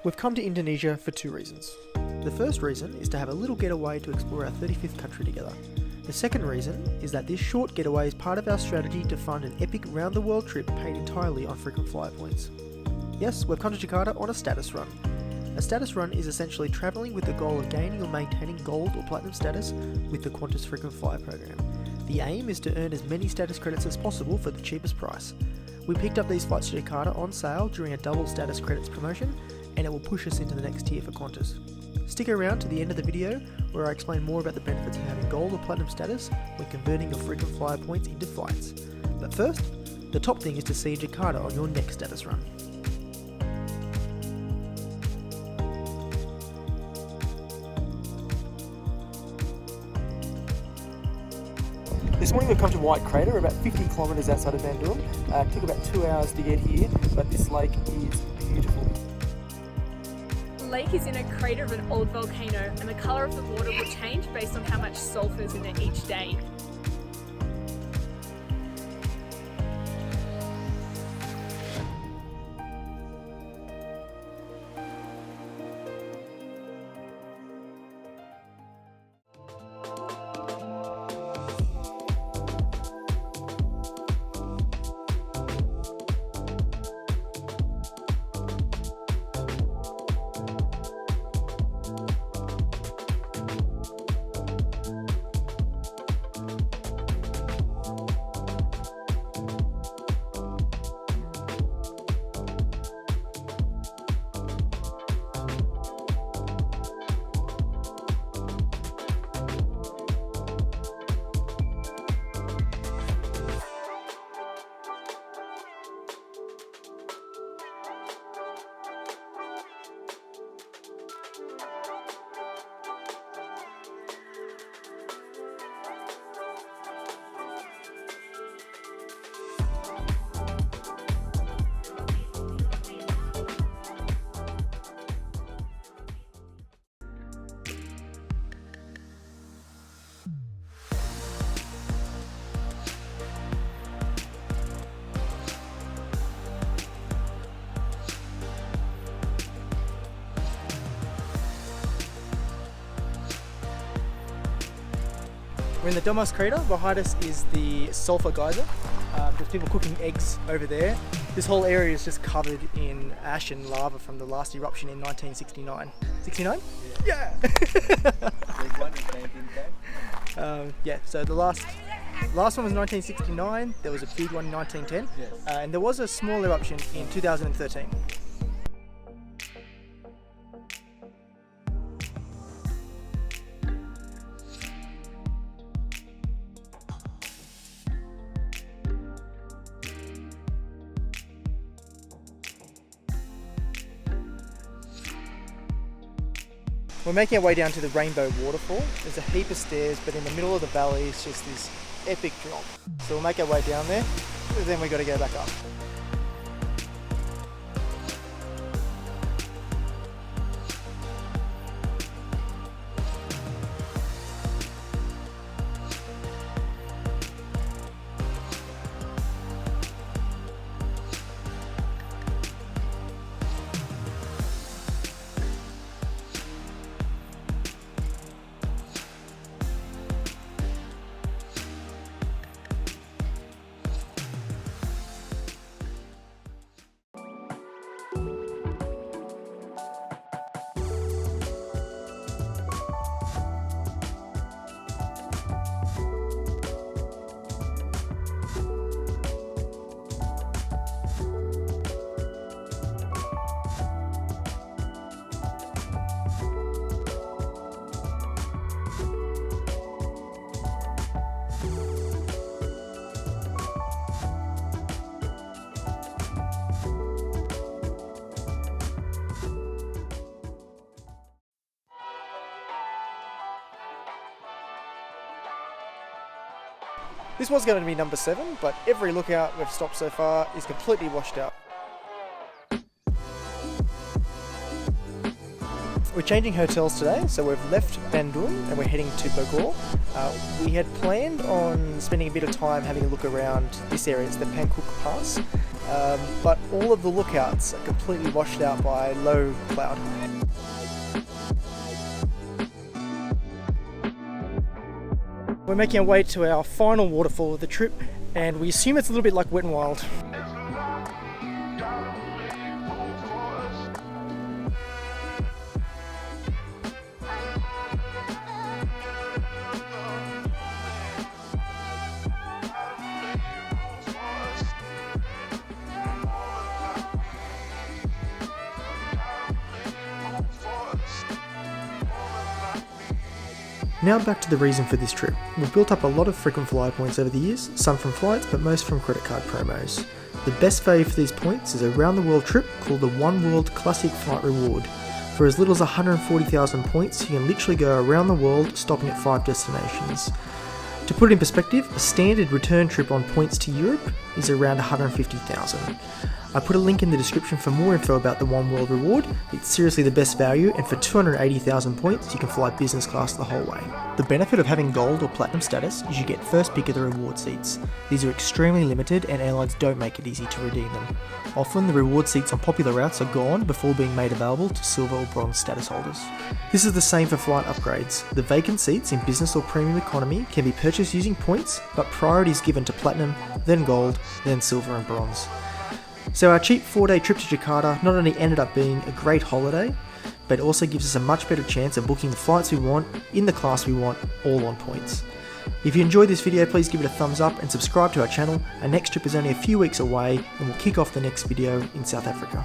We've come to Indonesia for two reasons. The first reason is to have a little getaway to explore our 35th country together. The second reason is that this short getaway is part of our strategy to fund an epic round-the-world trip paid entirely on frequent flyer points. Yes, we've come to Jakarta on a status run. A status run is essentially travelling with the goal of gaining or maintaining gold or platinum status with the Qantas frequent flyer program. The aim is to earn as many status credits as possible for the cheapest price. We picked up these flights to Jakarta on sale during a double status credits promotion, and it will push us into the next tier for Qantas. Stick around to the end of the video where I explain more about the benefits of having gold or platinum status when converting your frequent flyer points into flights. But first, the top thing is to see Jakarta on your next status run. This morning we've come to White Crater, about 50 kilometres outside of Bandung. It took about 2 hours to get here, but this lake is beautiful. The lake is in a crater of an old volcano, and the colour of the water will change based on how much sulphur is in it each day. We're in the Domas crater. Behind us is the sulphur geyser. There's people cooking eggs over there. This whole area is just covered in ash and lava from the last eruption in 1969. 69? Yeah! Big one in 1910? Yeah, so the last one was 1969, there was a big one in 1910, Yes. And there was a small eruption in 2013. We're making our way down to the Rainbow Waterfall. There's a heap of stairs, but in the middle of the valley is just this epic drop. So we'll make our way down there, and then we've got to go back up. This was going to be number 7, but every lookout we've stopped so far is completely washed out. We're changing hotels today, so we've left Bandung and we're heading to Bogor. We had planned on spending a bit of time having a look around this area. It's the Pankuk Pass. but all of the lookouts are completely washed out by low cloud. We're making our way to our final waterfall of the trip, and we assume it's a little bit like Wet n Wild. Now back to the reason for this trip. We've built up a lot of frequent flyer points over the years, some from flights but most from credit card promos. The best value for these points is a round the world trip called the OneWorld Classic Flight Reward. For as little as 140,000 points, you can literally go around the world stopping at 5 destinations. To put it in perspective, a standard return trip on points to Europe is around 150,000. I put a link in the description for more info about the OneWorld reward. It's seriously the best value, and for 280,000 points you can fly business class the whole way. The benefit of having gold or platinum status is you get first pick of the reward seats. These are extremely limited and airlines don't make it easy to redeem them. Often the reward seats on popular routes are gone before being made available to silver or bronze status holders. This is the same for flight upgrades. The vacant seats in business or premium economy can be purchased using points, but priority is given to platinum, then gold, then silver and bronze. So our cheap 4-day trip to Jakarta not only ended up being a great holiday, but also gives us a much better chance of booking the flights we want, in the class we want, all on points. If you enjoyed this video, please give it a thumbs up and subscribe to our channel. Our next trip is only a few weeks away and we'll kick off the next video in South Africa.